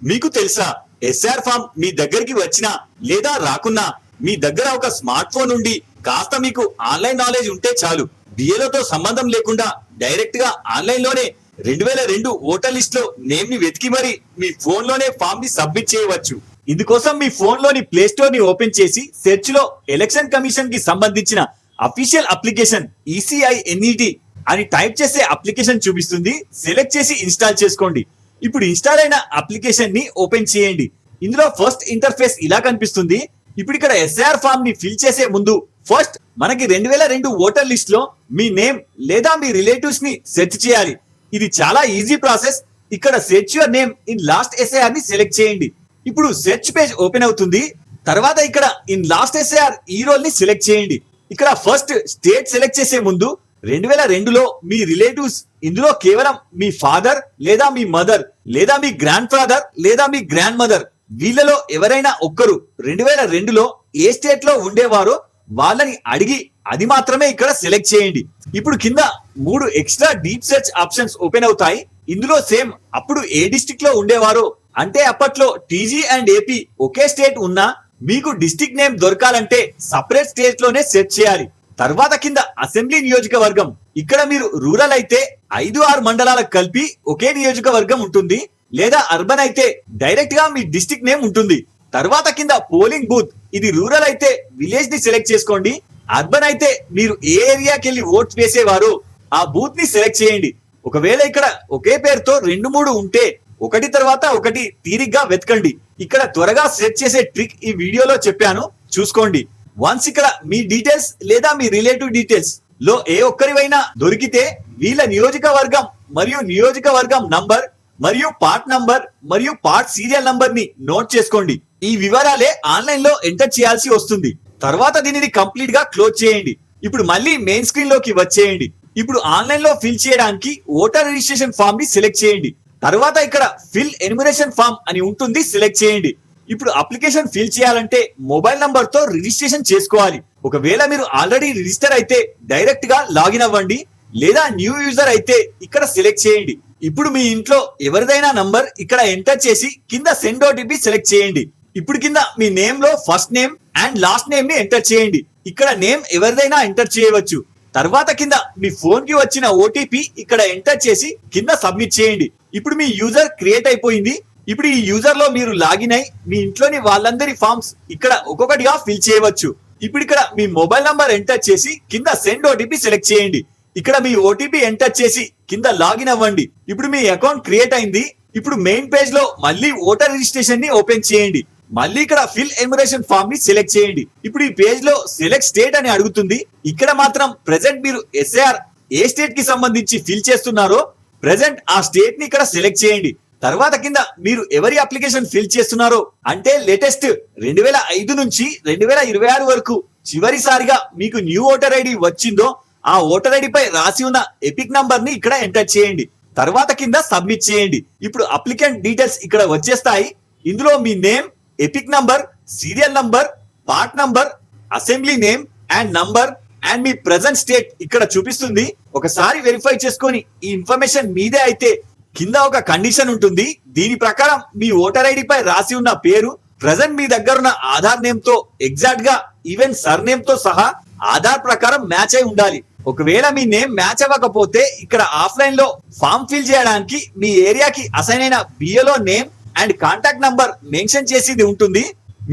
మీకు తెలుసా, SR form మీ దగ్గరికి వచ్చినా లేదా రాకున్నా మీ దగ్గర ఒక స్మార్ట్ ఫోన్ ఉండి కాస్త మీకు ఆన్లైన్ నాలెడ్జ్ ఉంటే చాలు. బిఏలతో సంబంధం లేకుండా డైరెక్ట్ గా ఆన్లైన్ లోనే 2002 ఓటర్ లిస్ట్ లో నేమ్ ని వెతికి మరి మీ ఫోన్ లోనే ఫామ్ ని సబ్మిట్ చేయవచ్చు. ఇందుకోసం మీ ఫోన్ లోని ప్లే స్టోర్ ని ఓపెన్ చేసి సెర్చ్ లో ఎలక్షన్ కమిషన్ కి సంబంధించిన అఫీషియల్ అప్లికేషన్ ECINET అని టైప్ చేసే అప్లికేషన్ చూపిస్తుంది. సెలెక్ట్ చేసి ఇన్స్టాల్ చేసుకోండి. ఇప్పుడు ఇన్స్టాల్ అయిన అప్లికేషన్ ని ఓపెన్ చేయండి. ఇందులో ఫస్ట్ ఇంటర్ఫేస్ ఇలా కనిపిస్తుంది. ఇప్పుడు ఇక్కడ ఎస్ఆర్ ఫామ్ ని ఫిల్ చేసే ముందు ఫస్ట్ మనకి 2002 ఓటర్ లిస్ట్ లో మీ నేమ్ లేదా మీ రిలేటివ్స్ ని సెర్చ్ చేయాలి. ఇది చాలా ఈజీ ప్రాసెస్. ఇక్కడ search your name in last SIR ని సెలెక్ట్ చేయండి. ఇప్పుడు సెర్చ్ పేజ్ ఓపెన్ అవుతుంది. తర్వాత ఇక్కడ ఇన్ లాస్ట్ ఎస్ఐఆర్ ఈ రోల్ ని సెలెక్ట్ చేయండి. ఇక్కడ ఫస్ట్ స్టేట్ సెలెక్ట్ చేసే ముందు 2002లో మీ రిలేటివ్స్, ఇందులో కేవలం మీ ఫాదర్ లేదా మీ మదర్ లేదా మీ గ్రాండ్ ఫాదర్ లేదా మీ గ్రాండ్ మదర్ వీళ్ళలో ఎవరైనా ఒక్కరు 2002లో ఏ స్టేట్ లో ఉండేవారో వాళ్ళని అడిగి అది మాత్రమే ఇక్కడ సెలెక్ట్ చేయండి. ఇప్పుడు కింద 3 extra deep search options open అవుతాయి. ఇందులో సేమ్ అప్పుడు ఏ డిస్ట్రిక్ట్ లో ఉండేవారో, అంటే అప్పట్లో TG and AP okay state ఉన్నా మీకు డిస్ట్రిక్ట్ నేమ్ దొరకాలంటే సపరేట్ స్టేట్ లోనే సెర్చ్ చేయాలి. తర్వాత కింద అసెంబ్లీ నియోజకవర్గం, ఇక్కడ మీరు రూరల్ అయితే 5-6 మండలాలకు కలిపి ఒకే నియోజకవర్గం ఉంటుంది. లేదా అర్బన్ అయితే డైరెక్ట్ గా మీ డిస్ట్రిక్ట్ నేమ్ ఉంటుంది. తర్వాత కింద పోలింగ్ బూత్, ఇది రూరల్ అయితే విలేజ్ ని సెలెక్ట్ చేసుకోండి. అర్బన్ అయితే మీరు ఏ ఏరియాకి వెళ్ళి ఓట్స్ వేసేవారో ఆ బూత్ ని సెలెక్ట్ చేయండి. ఒకవేళ ఇక్కడ ఒకే పేరుతో 2-3 ఉంటే ఒకటి తర్వాత ఒకటి తీరిగ్గా వెతకండి. ఇక్కడ త్వరగా సెర్చ్ చేసే ట్రిక్ ఈ వీడియోలో చెప్పాను, చూసుకోండి. వన్స్ ఇక్కడ మీ డీటెయిల్స్ లేదా మీ రిలేటివ్ డీటెయిల్స్ లో ఏ ఒక్కరివైనా దొరికితే వీళ్ళ నియోజకవర్గం మరియు నియోజకవర్గం నంబర్ మరియు పార్ట్ నంబర్ మరియు పార్ట్ సీరియల్ నంబర్ ని నోట్ చేసుకోండి. ఈ వివరాలే ఆన్లైన్ లో ఎంటర్ చేయాల్సి వస్తుంది. తర్వాత దీనిని కంప్లీట్ గా క్లోజ్ చేయండి. ఇప్పుడు మళ్ళీ మెయిన్ స్క్రీన్ లోకి వచ్చేయండి. ఇప్పుడు ఆన్లైన్ లో ఫిల్ చేయడానికి ఓటర్ రిజిస్ట్రేషన్ ఫామ్ ని సెలెక్ట్ చేయండి. తర్వాత ఇక్కడ ఫిల్ ఎన్యుమరేషన్ ఫామ్ అని ఉంటుంది, సెలెక్ట్ చేయండి. ఇప్పుడు అప్లికేషన్ ఫిల్ చేయాలంటే మొబైల్ నంబర్ తో రిజిస్ట్రేషన్ చేసుకోవాలి. ఒకవేళ మీరు ఆల్రెడీ రిజిస్టర్ అయితే డైరెక్ట్ గా లాగిన్ అవ్వండి. లేదా న్యూ యూజర్ అయితే ఇక్కడ సెలెక్ట్ చేయండి. ఇప్పుడు మీ ఇంట్లో ఎవరిదైనా నంబర్ ఇక్కడ ఎంటర్ చేసి కింద సెండ్ ఓటీపీ సెలెక్ట్ చేయండి. ఇప్పుడు కింద మీ నేమ్ లో first name and last name ని ఎంటర్ చేయండి. ఇక్కడ నేమ్ ఎవరిదైనా ఎంటర్ చేయవచ్చు. తర్వాత కింద మీ ఫోన్ కి వచ్చిన ఓటీపీ ఇక్కడ ఎంటర్ చేసి కింద సబ్మిట్ చేయండి. ఇప్పుడు మీ యూజర్ క్రియేట్ అయిపోయింది. ఇప్పుడు ఈ యూజర్ లో మీరు లాగిన్ అయి మీ ఇంట్లోని వాళ్ళందరి ఫామ్స్ ఇక్కడ ఒక్కొక్కటిగా ఫిల్ చేయవచ్చు. ఇప్పుడు ఇక్కడ మీ మొబైల్ నంబర్ ఎంటర్ చేసి కింద సెండ్ ఓటీపీ సెలెక్ట్ చేయండి. ఇక్కడ మీ ఓటీపీ ఎంటర్ చేసి కింద లాగిన్ అవ్వండి. ఇప్పుడు మీ అకౌంట్ క్రియేట్ అయింది. ఇప్పుడు మెయిన్ పేజ్ లో మళ్ళీ ఓటర్ రిజిస్ట్రేషన్ ని ఓపెన్ చేయండి. మళ్ళీ ఇక్కడ ఫిల్ ఎన్యుమరేషన్ ఫామ్ ని సెలెక్ట్ చేయండి. ఇప్పుడు ఈ పేజ్ లో సెలెక్ట్ స్టేట్ అని అడుగుతుంది. ఇక్కడ మాత్రం ప్రెసెంట్ మీరు ఎస్ఐఆర్ ఏ స్టేట్ కి సంబంధించి ఫిల్ చేస్తున్నారో ప్రెసెంట్ ఆ స్టేట్ ని ఇక్కడ సెలెక్ట్ చేయండి. తర్వాత కింద మీరు ఎవరి అప్లికేషన్ ఫిల్ చేస్తున్నారో, అంటే లేటెస్ట్ 2005 నుంచి 2026 వరకు చివరిసారిగా మీకు న్యూ ఓటర్ ఐడి వచ్చిందో ఆ ఓటర్ ఐడి పై రాసి ఉన్న ఎపిక్ నంబర్ ని ఇక్కడ ఎంటర్ చేయండి. తర్వాత కింద సబ్మిట్ చేయండి. ఇప్పుడు అప్లికెంట్ డీటెయిల్స్ ఇక్కడ వచ్చేస్తాయి. ఇందులో మీ name, epic number, serial number, part number, assembly name and number and మీ ప్రెసెంట్ స్టేట్ ఇక్కడ చూపిస్తుంది. ఒకసారి వెరిఫై చేసుకొని ఈ ఇన్ఫర్మేషన్ మీదే అయితే కింద ఒక కండిషన్ ఉంటుంది. దీని ప్రకారం మీ ఓటర్ ఐడి పై రాసి ఉన్న పేరు ప్రెసెంట్ మీ దగ్గర ఉన్న ఆధార్ నేమ్ తో ఎగ్జాక్ట్ గా ఈవెన్ సర్ నేమ్ తో సహా ఆధార్ ప్రకారం మ్యాచ్ అయి ఉండాలి. ఒకవేళ మీ నేమ్ మ్యాచ్ అవ్వకపోతే ఇక్కడ ఆఫ్లైన్ లో ఫామ్ ఫిల్ చేయడానికి మీ ఏరియాకి అసైన్ అయిన బిఏలో name and contact number mention చేసింది ఉంటుంది.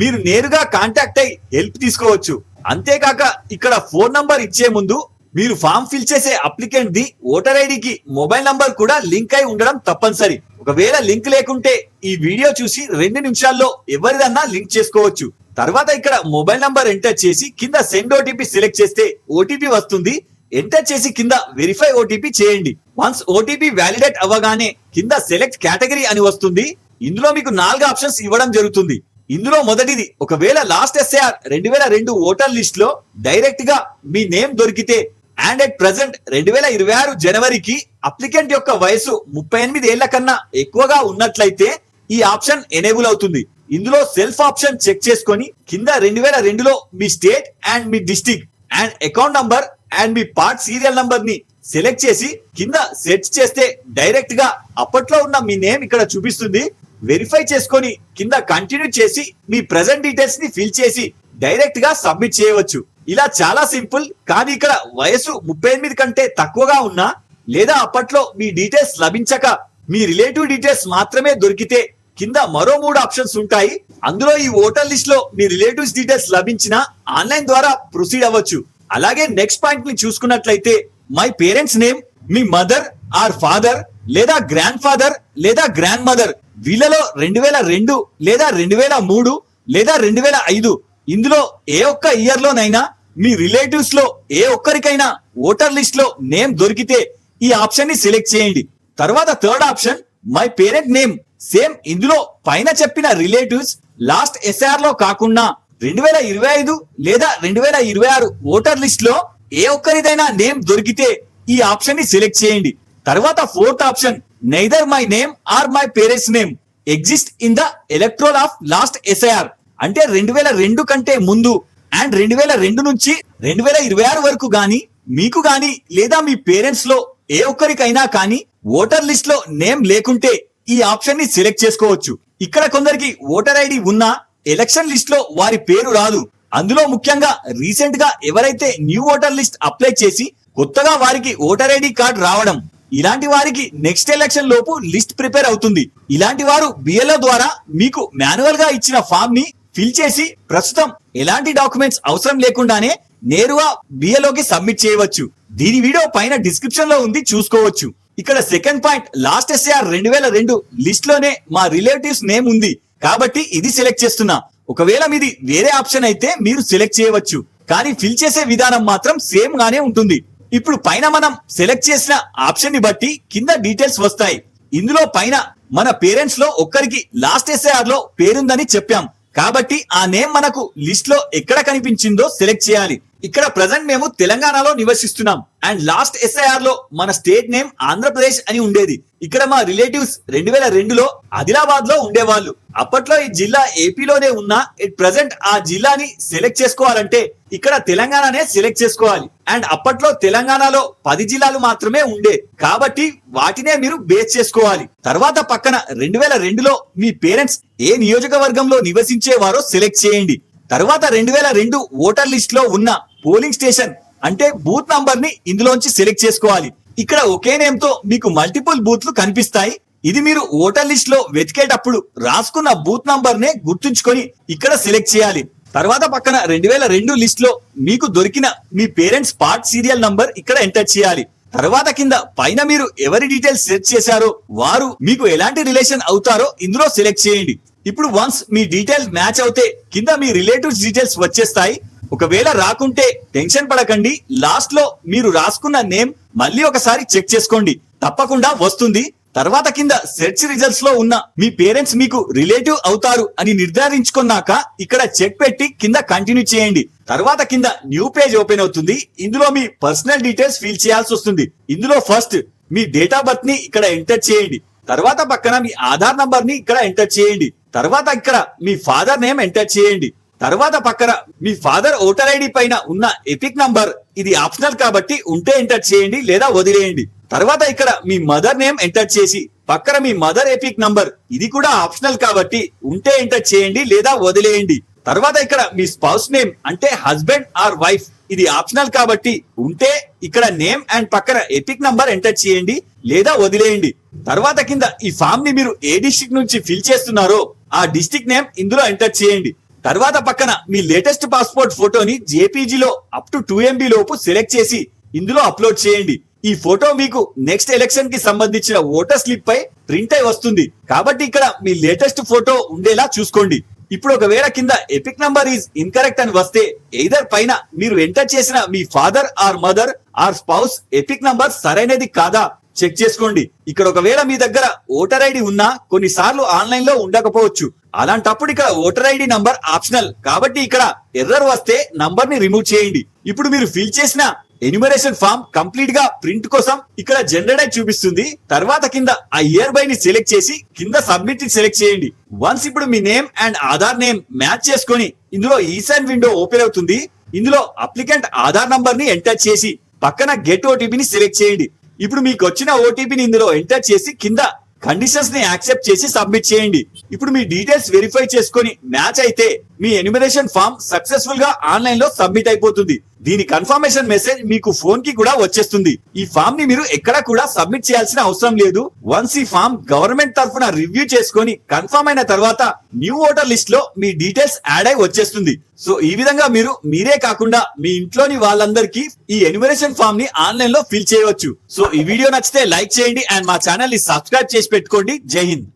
మీరు నేరుగా కాంటాక్ట్ అయి హెల్ప్ తీసుకోవచ్చు. అంతేకాక ఇక్కడ ఫోన్ నంబర్ ఇచ్చే ముందు మీరు ఫామ్ ఫిల్ చేసే అప్లికెంట్ ది ఓటర్ ఐడికి మొబైల్ నంబర్ కూడా లింక్ అయి ఉండడం తప్పనిసరి. ఒకవేళ లింక్ లేకుంటే ఈ వీడియో చూసి 2 నిమిషాల్లో ఎవరిదన్నా లింక్ చేసుకోవచ్చు. తర్వాత ఇక్కడ మొబైల్ నంబర్ ఎంటర్ చేసి కింద సెండ్ ఓటీపీ సెలెక్ట్ చేస్తే ఓటీపీ వస్తుంది. ఎంటర్ చేసి కింద వెరిఫై ఓటీపీ చేయండి. వన్స్ ఓటీపీ వ్యాలిడేట్ అవ్వగానే కింద సెలెక్ట్ కేటగిరీ అని వస్తుంది. ఇందులో మీకు 4 ఆప్షన్స్ ఇవ్వడం జరుగుతుంది. ఇందులో మొదటిది, ఒకవేళ లాస్ట్ ఎస్ఐఆర్ 2002 ఓటర్ లిస్ట్ లో డైరెక్ట్ గా మీ నేమ్ దొరికితే అండ్ అట్ ప్రెసెంట్ 2026 జనవరికి అప్లికెంట్ యొక్క వయసు 38 ఏళ్ల కన్నా ఎక్కువగా ఉన్నట్లయితే ఈ ఆప్షన్ ఎనేబుల్ అవుతుంది. ఇందులో సెల్ఫ్ ఆప్షన్ చెక్ చేసుకొని కింద 2002లో మీ స్టేట్ అండ్ మీ district and account number and మీ పార్ట్ సీరియల్ నంబర్ ని సెలెక్ట్ చేసి కింద సెర్చ్ చేస్తే డైరెక్ట్ గా అప్పట్లో ఉన్న మీ నేమ్ ఇక్కడ చూపిస్తుంది. వెరిఫై చేసుకొని కింద కంటిన్యూ చేసి మీ ప్రెజెంట్ డీటెయిల్స్ ని ఫిల్ చేసి డైరెక్ట్ గా సబ్మిట్ చేయవచ్చు. ఇలా చాలా సింపుల్. కానీ ఇక్కడ వయసు 38 కంటే తక్కువగా ఉన్నా లేదా అప్పట్లో మీ డీటెయిల్స్ లభించక మీ రిలేటివ్ డీటెయిల్స్ మాత్రమే దొరికితే కింద మరో 3 ఆప్షన్స్ ఉంటాయి. అందులో ఈ ఓటర్ లిస్ట్ లో మీ రిలేటివ్స్ డీటెయిల్స్ లభించినా ఆన్లైన్ ద్వారా ప్రొసీడ్ అవ్వచ్చు. అలాగే నెక్స్ట్ పాయింట్ ని చూసుకున్నట్లయితే my parents name, me mother or father లేదా గ్రాండ్ ఫాదర్ లేదా గ్రాండ్ మదర్ వీళ్ళలో 2002 లేదా 2003 లేదా 2005 ఇందులో ఏ ఒక్క ఇయర్ లోనైనా మీ రిలేటివ్స్ లో ఏ ఒక్కరికైనా ఓటర్ లిస్ట్ లో నేమ్ దొరికితే ఈ ఆప్షన్ ని సెలెక్ట్ చేయండి. తర్వాత third option my parent name. Same ఇందులో పైన చెప్పిన రిలేటివ్స్ లాస్ట్ ఎస్ఆర్ లో కాకుండా 2025 లేదా 2026 ఓటర్ లిస్ట్ లో ఏ ఒక్కరిదైనా నేమ్ దొరికితే ఈ ఆప్షన్ ని సెలెక్ట్ చేయండి. తర్వాత fourth option neither my name or my parents name exist in the electoral of last SIR. అంటే 2002 కంటే ముందు అండ్ 2002 నుంచి 2026 వరకు గాని మీకు గాని లేదా మీ పేరెంట్స్ లో ఏ ఒక్కరికైనా కానీ ఓటర్ లిస్ట్ లో నేమ్ లేకుంటే ఈ ఆప్షన్ ని సెలెక్ట్ చేసుకోవచ్చు. ఇక్కడ కొందరికి ఓటర్ ఐడి ఉన్నా ఎలక్షన్ లిస్ట్ లో వారి పేరు రాదు. అందులో ముఖ్యంగా రీసెంట్ గా ఎవరైతే న్యూ ఓటర్ లిస్ట్ అప్లై చేసి కొత్తగా వారికి ఓటర్ ఐడి కార్డ్ రావడం, ఇలాంటి వారికి నెక్స్ట్ ఎలక్షన్ లోపు లిస్ట్ ప్రిపేర్ అవుతుంది. ఇలాంటి వారు బిఎల్ఓ ద్వారా మీకు మాన్యువల్ గా ఇచ్చిన ఫామ్ ని ఫిల్ చేసి ప్రస్తుతం ఎలాంటి డాక్యుమెంట్స్ అవసరం లేకుండానే నేరుగా బిఎల్ఓకి సబ్మిట్ చేయవచ్చు. దీని వీడియో పైన డిస్క్రిప్షన్ లో ఉంది, చూసుకోవచ్చు. ఇక్కడ second point last SIR 2002 list లోనే మా రిలేటివ్స్ నేమ్ ఉంది కాబట్టి ఇది సెలెక్ట్ చేస్తున్నా. ఒకవేళ మీది వేరే ఆప్షన్ అయితే మీరు సెలెక్ట్ చేయవచ్చు, కానీ ఫిల్ చేసే విధానం మాత్రం సేమ్ గానే ఉంటుంది. ఇప్పుడు పైన మనం సెలెక్ట్ చేసిన ఆప్షన్ ని బట్టి కింద డీటెయిల్స్ వస్తాయి. ఇందులో పైన మన పేరెంట్స్ లో ఒక్కరికి లాస్ట్ ఎస్ఐఆర్ లో పేరుందని చెప్పాం కాబట్టి ఆ నేమ్ మనకు లిస్ట్ లో ఎక్కడ కనిపించిందో సెలెక్ట్ చేయాలి. ఇక్కడ ప్రజెంట్ మేము తెలంగాణలో నివసిస్తున్నాం అండ్ లాస్ట్ ఎస్ఐఆర్ లో మన స్టేట్ నేమ్ ఆంధ్రప్రదేశ్ అని ఉండేది. ఇక్కడ మా రిలేటివ్స్ 2002లో ఆదిలాబాద్ లో ఉండేవాళ్ళు. అప్పట్లో ఈ జిల్లా ఏపీలోనే ఉన్నా ఎట్ ప్రజెంట్ ఆ జిల్లాని సెలెక్ట్ చేసుకోవాలంటే ఇక్కడ తెలంగాణనే సెలెక్ట్ చేసుకోవాలి. అండ్ అప్పట్లో తెలంగాణలో 10 జిల్లాలు మాత్రమే ఉండే కాబట్టి వాటినే మీరు బేస్ చేసుకోవాలి. తర్వాత పక్కన 2002లో మీ పేరెంట్స్ ఏ నియోజకవర్గంలో నివసించేవారో సెలెక్ట్ చేయండి. తర్వాత 2002 ఓటర్ లిస్ట్ లో ఉన్న పోలింగ్ స్టేషన్ అంటే బూత్ నంబర్ ని ఇందులోంచి సెలెక్ట్ చేసుకోవాలి. ఇక్కడ ఒకే నేమ్ తో మీకు మల్టిపుల్ బూత్లు కనిపిస్తాయి. ఇది మీరు ఓటర్ లిస్ట్ లో వెతికేటప్పుడు రాసుకున్న బూత్ నంబర్ నే గుర్తుంచుకొని ఇక్కడ సెలెక్ట్ చేయాలి. తర్వాత పక్కన 2002 లిస్ట్ లో మీకు దొరికిన మీ పేరెంట్స్ పార్ట్ సీరియల్ నంబర్ ఇక్కడ ఎంటర్ చేయాలి. తర్వాత కింద పైన మీరు ఎవరి డీటెయిల్స్ సెర్చ్ చేశారో వారు మీకు ఎలాంటి రిలేషన్ అవుతారో ఇందులో సెలెక్ట్ చేయండి. ఇప్పుడు వన్స్ మీ డీటెయిల్స్ మ్యాచ్ అవుతే కింద మీ రిలేటివ్స్ డీటెయిల్స్ వచ్చేస్తాయి. ఒకవేళ రాకుంటే టెన్షన్ పడకండి, లాస్ట్ లో మీరు రాసుకున్న నేమ్ మళ్ళీ ఒకసారి చెక్ చేసుకోండి, తప్పకుండా వస్తుంది. తర్వాత కింద సెర్చ్ రిజల్ట్స్ లో ఉన్న మీ పేరెంట్స్ మీకు రిలేటివ్ అవుతారు అని నిర్ధారించుకున్నాక ఇక్కడ చెక్ పెట్టి కింద కంటిన్యూ చేయండి. తర్వాత కింద న్యూ పేజ్ ఓపెన్ అవుతుంది. ఇందులో మీ పర్సనల్ డీటెయిల్స్ ఫిల్ చేయాల్సి వస్తుంది. ఇందులో first me date of birth ని ఇక్కడ ఎంటర్ చేయండి. తర్వాత పక్కన మీ ఆధార్ నంబర్ ని ఇక్కడ ఎంటర్ చేయండి. తర్వాత ఇక్కడ మీ ఫాదర్ నేమ్ ఎంటర్ చేయండి. తర్వాత పక్కన మీ ఫాదర్ ఓటర్ ఐడి పైన ఉన్న ఎపిక్ నంబర్, ఇది ఆప్షనల్ కాబట్టి ఉంటే ఎంటర్ చేయండి లేదా వదిలేయండి. తర్వాత ఇక్కడ మీ మదర్ నేమ్ ఎంటర్ చేసి పక్కన మీ మదర్ ఎపిక్ నంబర్, ఇది కూడా ఆప్షనల్ కాబట్టి ఉంటే ఎంటర్ చేయండి లేదా వదిలేయండి. తర్వాత ఇక్కడ మీ స్పౌస్ నేమ్ అంటే హస్బెండ్ ఆర్ వైఫ్, ఇది ఆప్షనల్ కాబట్టి ఉంటే ఇక్కడ నేమ్ అండ్ పక్కన ఎపిక్ నంబర్ ఎంటర్ చేయండి లేదా వదిలేయండి. తర్వాత కింద ఈ ఫామ్ ని మీరు ఏ డిస్ట్రిక్ట్ నుంచి ఫిల్ చేస్తున్నారో ఆ డిస్ట్రిక్ట్ నేమ్ ఇందులో ఎంటర్ చేయండి. తర్వాత పక్కన మీ లేటెస్ట్ పాస్పోర్ట్ ఫోటోని జేపీజీ లో అప్ టు 2 MB లోపు సెలెక్ట్ చేసి ఇందులో అప్లోడ్ చేయండి. ఈ ఫోటో మీకు నెక్స్ట్ ఎలక్షన్ కి సంబంధించిన ఓటర్ స్లిప్ పై ప్రింట్ అయి వస్తుంది కాబట్టి ఇక్కడ మీ లేటెస్ట్ ఫోటో ఉండేలా చూసుకోండి. ఇప్పుడు ఒకవేళ కింద ఎపిక్ నంబర్ ఈజ్ ఇన్కరెక్ట్ అని వస్తే ఎయిదర్ పైన మీరు ఎంటర్ చేసిన మీ father or mother or spouse epic number సరైనది కాదా చెక్ చేసుకోండి. ఇక్కడ ఒకవేళ మీ దగ్గర ఓటర్ ఐడి ఉన్నా కొన్నిసార్లు ఆన్లైన్ లో ఉండకపోవచ్చు. అలాంటప్పుడు ఇక్కడ ఓటర్ ఐడి నంబర్ ఆప్షనల్ కాబట్టి ఇక్కడ ఎర్రర్ వస్తే నంబర్ ని రిమూవ్ చేయండి. ఇప్పుడు మీరు ఫిల్ చేసిన ఎన్యూమరేషన్ ఫామ్ కంప్లీట్ గా ప్రింట్ కోసం ఇక్కడ జనరేట్ చూపిస్తుంది. తర్వాత కింద ఆ ఇయర్ బై ని సెలెక్ట్ చేసి కింద సబ్మిట్ ని సెలెక్ట్ చేయండి. వన్స్ ఇప్పుడు మీ name and Aadhaar name match చేసుకొని ఇందులో ఈసాన్ విండో ఓపెన్ అవుతుంది. ఇందులో అప్లికెంట్ ఆధార్ నంబర్ ని ఎంటర్ చేసి పక్కన గెట్ ఓటీపీ ని సెలెక్ట్ చేయండి. ఇప్పుడు మీకు వచ్చిన ఓటీపీని ఇందులో ఎంటర్ చేసి కింద కండిషన్స్ ని యాక్సెప్ట్ చేసి సబ్మిట్ చేయండి. ఇప్పుడు మీ డీటెయిల్స్ వెరిఫై చేసుకొని మ్యాచ్ అయితే మీ ఎన్యుమరేషన్ ఫామ్ సక్సెస్ఫుల్ గా ఆన్లైన్ లో సబ్మిట్ అయిపోతుంది. దీని కన్ఫర్మేషన్ మెసేజ్ మీకు ఫోన్ కి కూడా వచ్చేస్తుంది. ఈ ఫామ్ ని మీరు ఎక్కడా కూడా సబ్మిట్ చేయాల్సిన అవసరం లేదు. వన్స్ ఈ ఫామ్ గవర్నమెంట్ తరఫున రివ్యూ చేసుకొని కన్ఫర్మ్ అయిన తర్వాత న్యూ ఓటర్ లిస్ట్ లో మీ డీటెయిల్స్ యాడ్ అయి వచ్చేస్తుంది. సో ఈ విధంగా మీరే కాకుండా మీ ఇంట్లోని వాళ్ళందరికీ ఈ ఎన్యుమరేషన్ ఫామ్ ని ఆన్లైన్ లో ఫిల్ చేయవచ్చు. సో ఈ వీడియో నచ్చితే లైక్ చేయండి అండ్ మా ఛానల్ ని సబ్స్క్రైబ్ చేసి పెట్టుకోండి. జై హింద్.